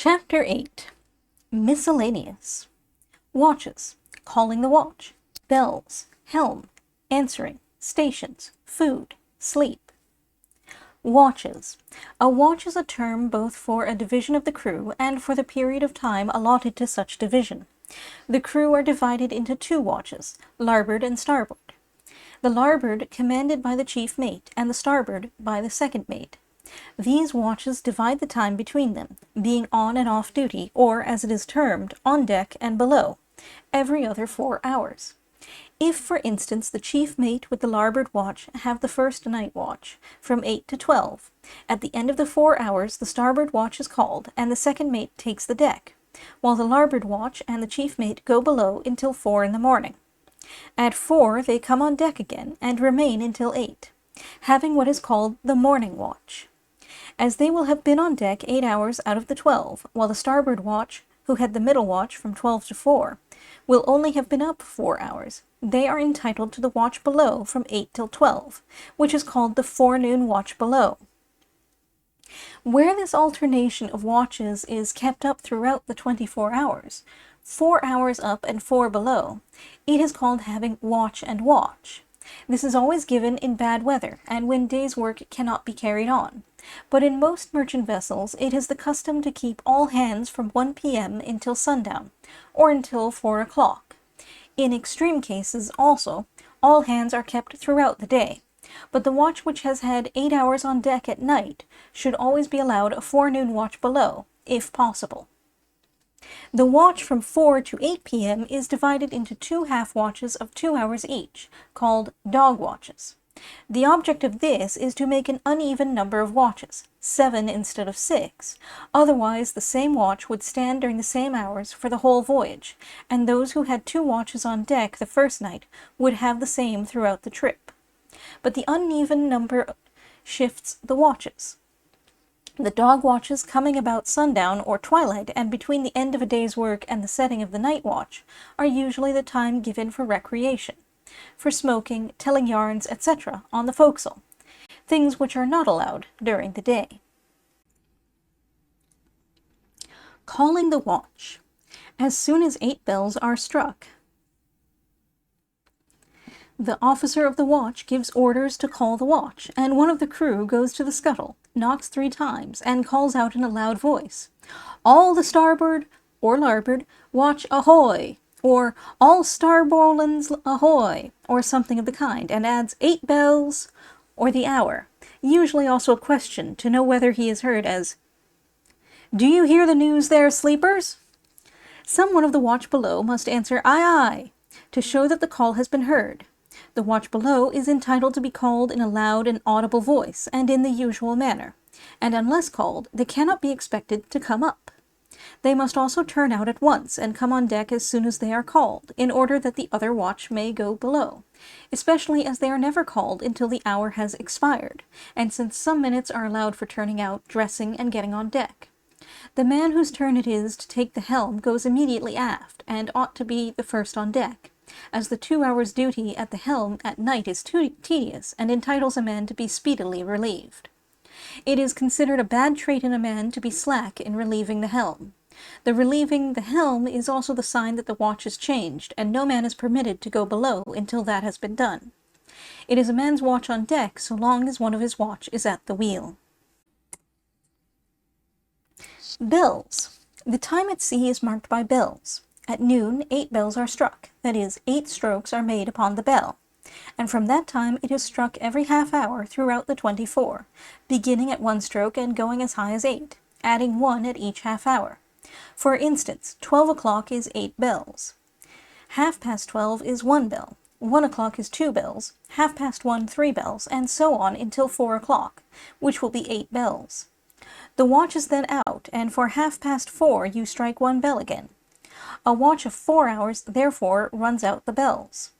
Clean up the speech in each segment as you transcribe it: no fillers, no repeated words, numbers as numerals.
Chapter 8. Miscellaneous. Watches, calling the watch, bells, helm, answering, stations, food, sleep. Watches. A watch is a term both for a division of the crew and for the period of time allotted to such division. The crew are divided into two watches, larboard and starboard. The larboard commanded by the chief mate and the starboard by the second mate. These watches divide the time between them, being on and off duty, or, as it is termed, on deck and below, every other 4 hours. If, for instance, the chief mate with the larboard watch have the first night watch, from 8 to 12, at the end of the 4 hours the starboard watch is called, and the second mate takes the deck, while the larboard watch and the chief mate go below until 4 in the morning. At 4 they come on deck again, and remain until 8, having what is called the morning watch. As they will have been on deck 8 hours out of the 12, while the starboard watch, who had the middle watch from 12 to 4, will only have been up 4 hours, they are entitled to the watch below from 8 till 12, which is called the forenoon watch below. Where this alternation of watches is kept up throughout the 24 hours, 4 hours up and 4 below, it is called having watch and watch. This is always given in bad weather, and when day's work cannot be carried on. But in most merchant vessels it is the custom to keep all hands from 1 p.m. until sundown, or until 4 o'clock. In extreme cases, also, all hands are kept throughout the day, but the watch which has had 8 hours on deck at night should always be allowed a forenoon watch below, if possible. The watch from 4 to 8 p.m. is divided into 2 half watches of 2 hours each, called dog watches. The object of this is to make an uneven number of watches, 7 instead of 6, otherwise the same watch would stand during the same hours for the whole voyage, and those who had 2 watches on deck the first night would have the same throughout the trip. But the uneven number shifts the watches. The dog watches coming about sundown or twilight and between the end of a day's work and the setting of the night watch are usually the time given for recreation, for smoking, telling yarns, etc. on the forecastle, things which are not allowed during the day. Calling the watch. As soon as 8 bells are struck, the officer of the watch gives orders to call the watch, and one of the crew goes to the scuttle, knocks 3 times, and calls out in a loud voice, "All the starboard or larboard watch ahoy!" or "All starbowlins ahoy!" or something of the kind, and adds 8 bells, or the hour, usually also a question to know whether he is heard, as, "Do you hear the news there, sleepers?" Some one of the watch below must answer "Aye, aye," to show that the call has been heard. The watch below is entitled to be called in a loud and audible voice, and in the usual manner, and unless called, they cannot be expected to come up. They must also turn out at once and come on deck as soon as they are called, in order that the other watch may go below, especially as they are never called until the hour has expired, and since some minutes are allowed for turning out, dressing, and getting on deck. The man whose turn it is to take the helm goes immediately aft, and ought to be the first on deck, as the 2 hours' duty at the helm at night is too tedious, and entitles a man to be speedily relieved. It is considered a bad trait in a man to be slack in relieving the helm. The relieving the helm is also the sign that the watch is changed, and no man is permitted to go below until that has been done. It is a man's watch on deck so long as one of his watch is at the wheel. Bells. The time at sea is marked by bells. At noon 8 bells are struck, that is, 8 strokes are made upon the bell, and from that time it is struck every half hour throughout the 24, beginning at 1 stroke and going as high as 8, adding 1 at each half hour. For instance, 12 o'clock is 8 bells. 12:30 is 1 bell, 1 o'clock is 2 bells, 1:30 3 bells, and so on until 4 o'clock, which will be 8 bells. The watch is then out, and for 4:30 you strike 1 bell again. A watch of 4 hours, therefore, runs out the bells.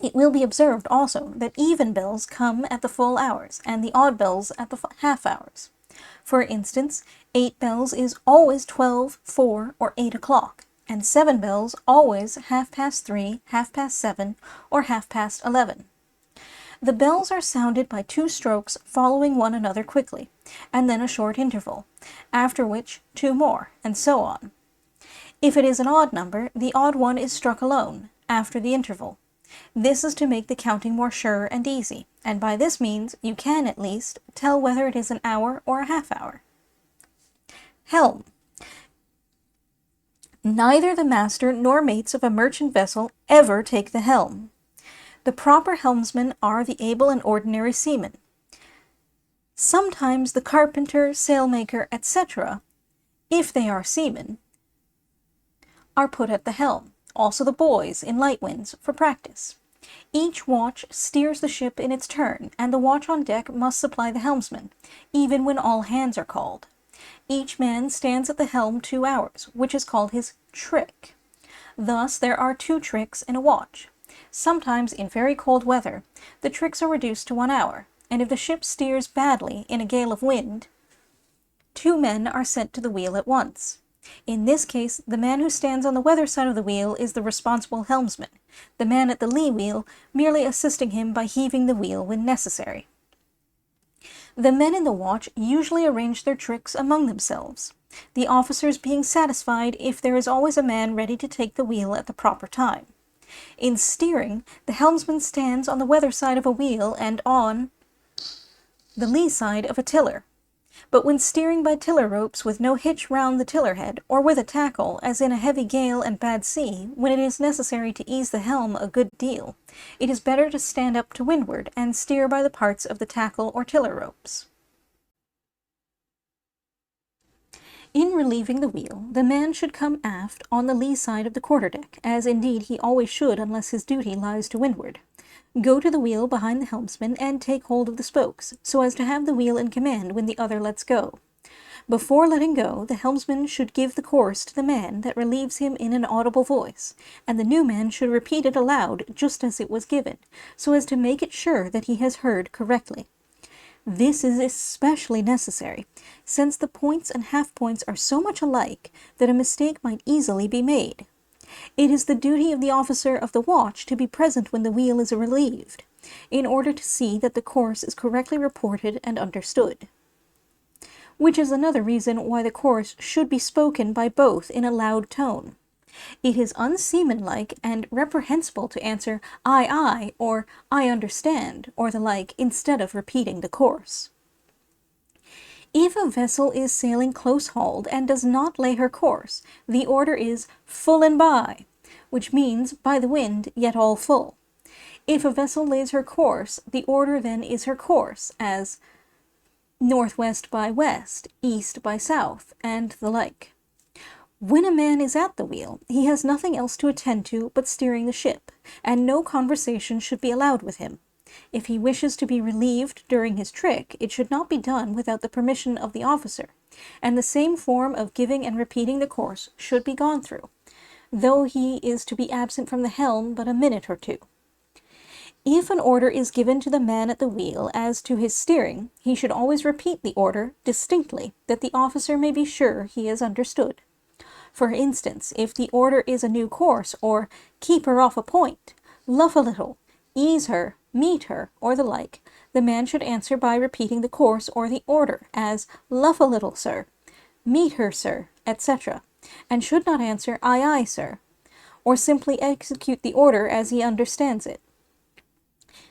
It will be observed also that even bells come at the full hours, and the odd bells at the half hours. For instance, 8 bells is always 12, 4, or 8 o'clock, and 7 bells always 3:30, 7:30, or 11:30. The bells are sounded by 2 strokes following one another quickly, and then a short interval, after which 2 more, and so on. If it is an odd number, the odd one is struck alone, after the interval. This is to make the counting more sure and easy, and by this means you can, at least, tell whether it is an hour or a half hour. Helm. Neither the master nor mates of a merchant vessel ever take the helm. The proper helmsmen are the able and ordinary seamen. Sometimes the carpenter, sailmaker, etc., if they are seamen, are put at the helm, also the boys in light winds for practice. Each watch steers the ship in its turn, and the watch on deck must supply the helmsman, even when all hands are called. Each man stands at the helm 2 hours, which is called his trick. Thus there are 2 tricks in a watch. Sometimes, in very cold weather, the tricks are reduced to 1 hour, and if the ship steers badly in a gale of wind, 2 men are sent to the wheel at once. In this case, the man who stands on the weather side of the wheel is the responsible helmsman, the man at the lee wheel merely assisting him by heaving the wheel when necessary. The men in the watch usually arrange their tricks among themselves, the officers being satisfied if there is always a man ready to take the wheel at the proper time. In steering, the helmsman stands on the weather side of a wheel and on the lee side of a tiller. But when steering by tiller ropes with no hitch round the tiller head, or with a tackle, as in a heavy gale and bad sea, when it is necessary to ease the helm a good deal, it is better to stand up to windward and steer by the parts of the tackle or tiller ropes. In relieving the wheel, the man should come aft on the lee side of the quarterdeck, as indeed he always should unless his duty lies to windward. Go to the wheel behind the helmsman and take hold of the spokes, so as to have the wheel in command when the other lets go. Before letting go, the helmsman should give the course to the man that relieves him in an audible voice, and the new man should repeat it aloud just as it was given, so as to make it sure that he has heard correctly. This is especially necessary, since the points and half-points are so much alike that a mistake might easily be made. It is the duty of the officer of the watch to be present when the wheel is relieved, in order to see that the course is correctly reported and understood. Which is another reason why the course should be spoken by both in a loud tone. It is unseamanlike and reprehensible to answer "Aye, or "I understand," or the like, instead of repeating the course. If a vessel is sailing close-hauled and does not lay her course, the order is "full and by," which means by the wind, yet all full. If a vessel lays her course, the order then is her course, as northwest by west, east by south, and the like. When a man is at the wheel, he has nothing else to attend to but steering the ship, and no conversation should be allowed with him. If he wishes to be relieved during his trick, it should not be done without the permission of the officer, and the same form of giving and repeating the course should be gone through, though he is to be absent from the helm but a minute or 2. If an order is given to the man at the wheel as to his steering, he should always repeat the order distinctly, that the officer may be sure he has understood. For instance, if the order is a new course, or "keep her off a point," "luff a little," "ease her," "meet her," or the like, the man should answer by repeating the course or the order, as "luff a little, sir," "meet her, sir," etc., and should not answer "Aye, sir," or simply execute the order as he understands it.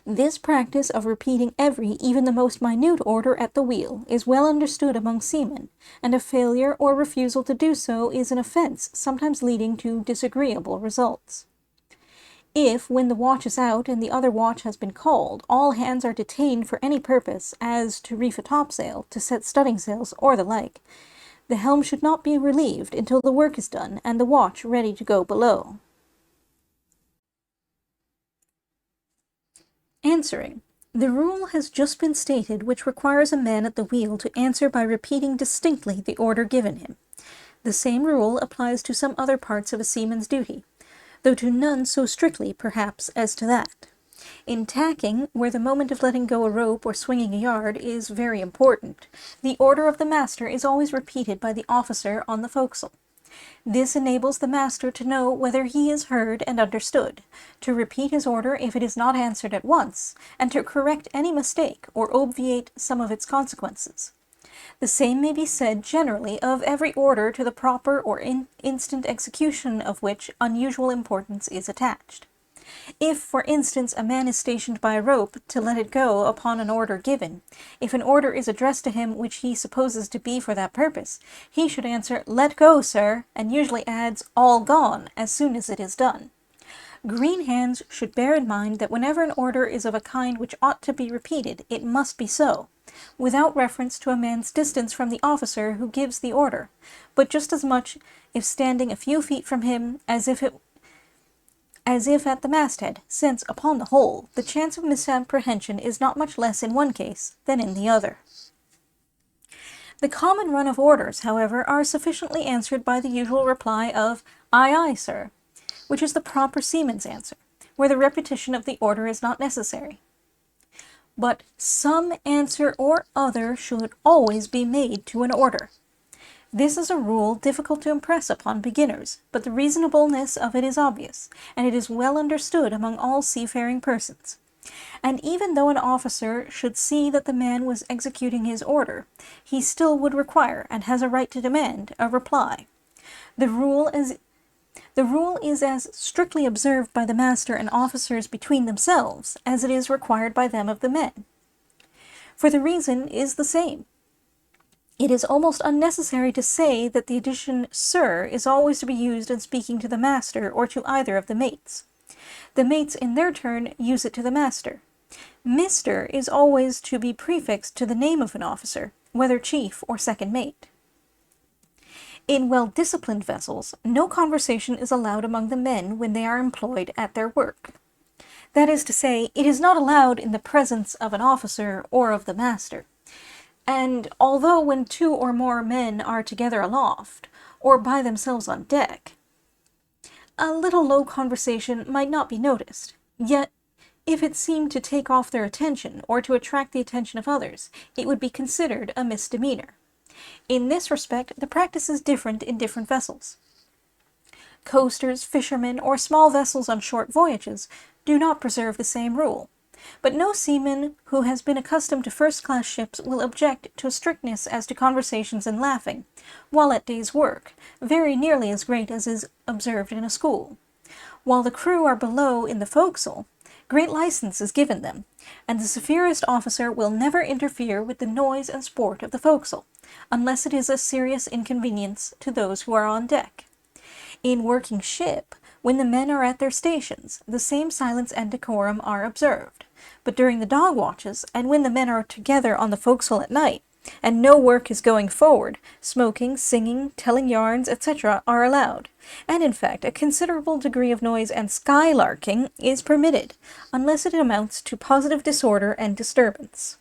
This practice of repeating every, even the most minute order at the wheel, is well understood among seamen, and a failure or refusal to do so is an offense, sometimes leading to disagreeable results. If, when the watch is out and the other watch has been called, all hands are detained for any purpose, as to reef a topsail, to set studding sails, or the like, the helm should not be relieved until the work is done and the watch ready to go below. Answering. The rule has just been stated which requires a man at the wheel to answer by repeating distinctly the order given him. The same rule applies to some other parts of a seaman's duty, though to none so strictly, perhaps, as to that. In tacking, where the moment of letting go a rope or swinging a yard is very important, the order of the master is always repeated by the officer on the forecastle. This enables the master to know whether he is heard and understood, to repeat his order if it is not answered at once, and to correct any mistake or obviate some of its consequences. The same may be said generally of every order to the proper or instant execution of which unusual importance is attached. If, for instance, a man is stationed by a rope to let it go upon an order given, if an order is addressed to him which he supposes to be for that purpose, he should answer, "Let go, sir," and usually adds, "All gone," as soon as it is done. Green hands should bear in mind that whenever an order is of a kind which ought to be repeated, it must be so, without reference to a man's distance from the officer who gives the order, but just as much if standing a few feet from him as if at the masthead, since, upon the whole, the chance of misapprehension is not much less in one case than in the other. The common run of orders, however, are sufficiently answered by the usual reply of "Aye, aye, sir," which is the proper seaman's answer, where the repetition of the order is not necessary. But some answer or other should always be made to an order. This is a rule difficult to impress upon beginners, but the reasonableness of it is obvious, and it is well understood among all seafaring persons. And even though an officer should see that the man was executing his order, he still would require, and has a right to demand, a reply. The rule is as strictly observed by the master and officers between themselves as it is required by them of the men. For the reason is the same. It is almost unnecessary to say that the addition "sir" is always to be used in speaking to the master or to either of the mates. The mates in their turn use it to the master. "Mr." is always to be prefixed to the name of an officer, whether chief or second mate. In well-disciplined vessels, no conversation is allowed among the men when they are employed at their work. That is to say, it is not allowed in the presence of an officer or of the master. And although when 2 or more men are together aloft, or by themselves on deck, a little low conversation might not be noticed, yet if it seemed to take off their attention, or to attract the attention of others, it would be considered a misdemeanor. In this respect, the practice is different in different vessels. Coasters, fishermen, or small vessels on short voyages do not preserve the same rule. But no seaman who has been accustomed to first-class ships will object to a strictness as to conversations and laughing, while at day's work, very nearly as great as is observed in a school. While the crew are below in the forecastle, great license is given them, and the severest officer will never interfere with the noise and sport of the forecastle, unless it is a serious inconvenience to those who are on deck. In working ship, when the men are at their stations, the same silence and decorum are observed. But during the dog watches, and when the men are together on the forecastle at night, and no work is going forward, smoking, singing, telling yarns, etc. are allowed, and in fact a considerable degree of noise and skylarking is permitted, unless it amounts to positive disorder and disturbance.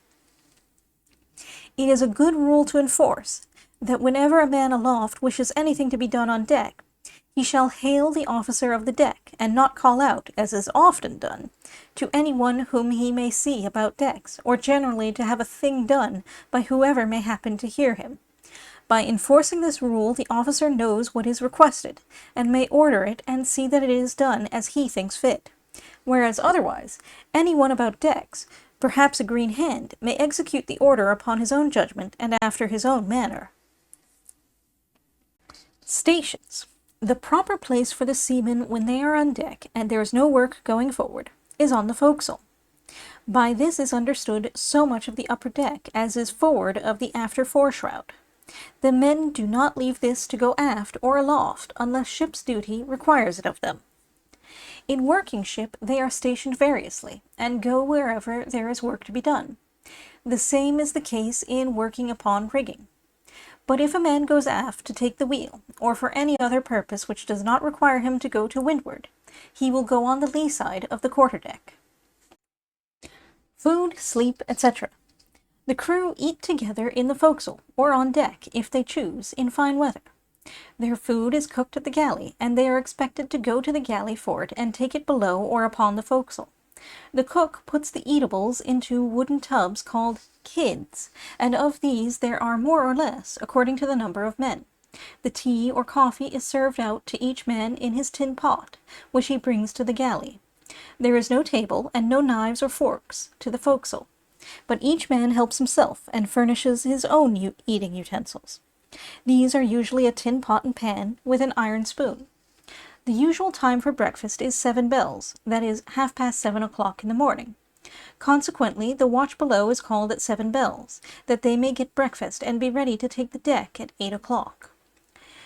It is a good rule to enforce, that whenever a man aloft wishes anything to be done on deck, he shall hail the officer of the deck, and not call out, as is often done, to any one whom he may see about decks, or generally to have a thing done by whoever may happen to hear him. By enforcing this rule, the officer knows what is requested, and may order it and see that it is done as he thinks fit. Whereas otherwise, any one about decks, perhaps a green hand, may execute the order upon his own judgment and after his own manner. Stations. The proper place for the seamen when they are on deck and there is no work going forward is on the forecastle. By this is understood so much of the upper deck as is forward of the after foreshroud. The men do not leave this to go aft or aloft unless ship's duty requires it of them. In working ship they are stationed variously, and go wherever there is work to be done. The same is the case in working upon rigging. But if a man goes aft to take the wheel, or for any other purpose which does not require him to go to windward, he will go on the lee side of the quarter-deck. Food, sleep, etc. The crew eat together in the forecastle, or on deck, if they choose, in fine weather. Their food is cooked at the galley, and they are expected to go to the galley for it and take it below or upon the forecastle. The cook puts the eatables into wooden tubs called kids, and of these there are more or less, according to the number of men. The tea or coffee is served out to each man in his tin pot, which he brings to the galley. There is no table and no knives or forks to the forecastle, but each man helps himself and furnishes his own eating utensils. These are usually a tin pot and pan with an iron spoon. The usual time for breakfast is 7 bells, that is, 7:30 in the morning. Consequently, the watch below is called at 7 bells, that they may get breakfast and be ready to take the deck at 8 o'clock.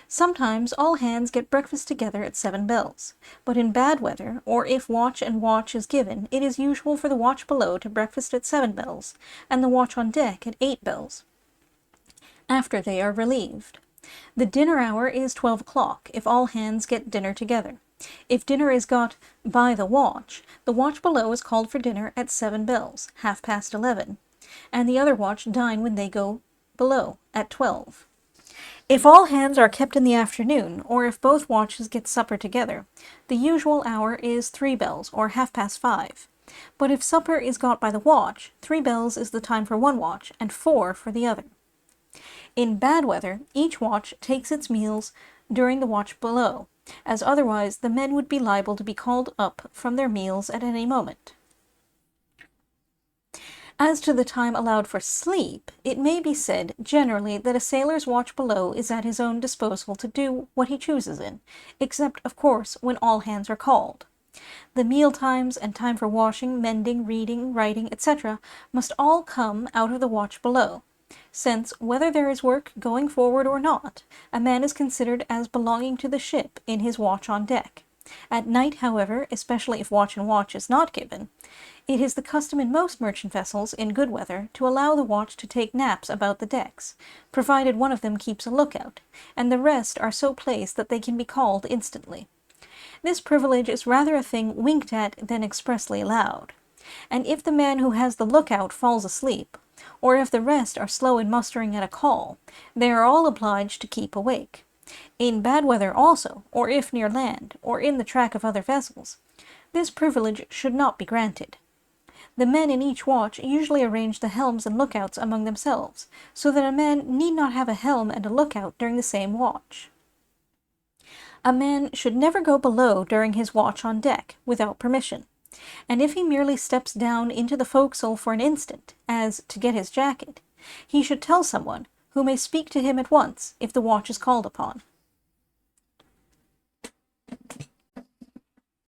Sometimes all hands get breakfast together at 7 bells, but in bad weather, or if watch and watch is given, it is usual for the watch below to breakfast at 7 bells, and the watch on deck at 8 bells, after they are relieved. The dinner hour is 12 o'clock, if all hands get dinner together. If dinner is got by the watch below is called for dinner at 7 bells, 11:30, and the other watch dine when they go below, at 12. If all hands are kept in the afternoon, or if both watches get supper together, the usual hour is 3 bells, or 5:30. But if supper is got by the watch, 3 bells is the time for one watch, and 4 for the other. In bad weather, each watch takes its meals during the watch below, as otherwise the men would be liable to be called up from their meals at any moment. As to the time allowed for sleep, it may be said generally that a sailor's watch below is at his own disposal to do what he chooses in, except, of course, when all hands are called. The meal times and time for washing, mending, reading, writing, etc., must all come out of the watch below, since, whether there is work going forward or not, a man is considered as belonging to the ship in his watch on deck. At night, however, especially if watch and watch is not given, it is the custom in most merchant vessels, in good weather, to allow the watch to take naps about the decks, provided one of them keeps a lookout, and the rest are so placed that they can be called instantly. This privilege is rather a thing winked at than expressly allowed, and if the man who has the lookout falls asleep, or if the rest are slow in mustering at a call, they are all obliged to keep awake. In bad weather also, or if near land, or in the track of other vessels, this privilege should not be granted. The men in each watch usually arrange the helms and lookouts among themselves, so that a man need not have a helm and a lookout during the same watch. A man should never go below during his watch on deck, without permission, and if he merely steps down into the forecastle for an instant, as to get his jacket, he should tell someone, who may speak to him at once if the watch is called upon.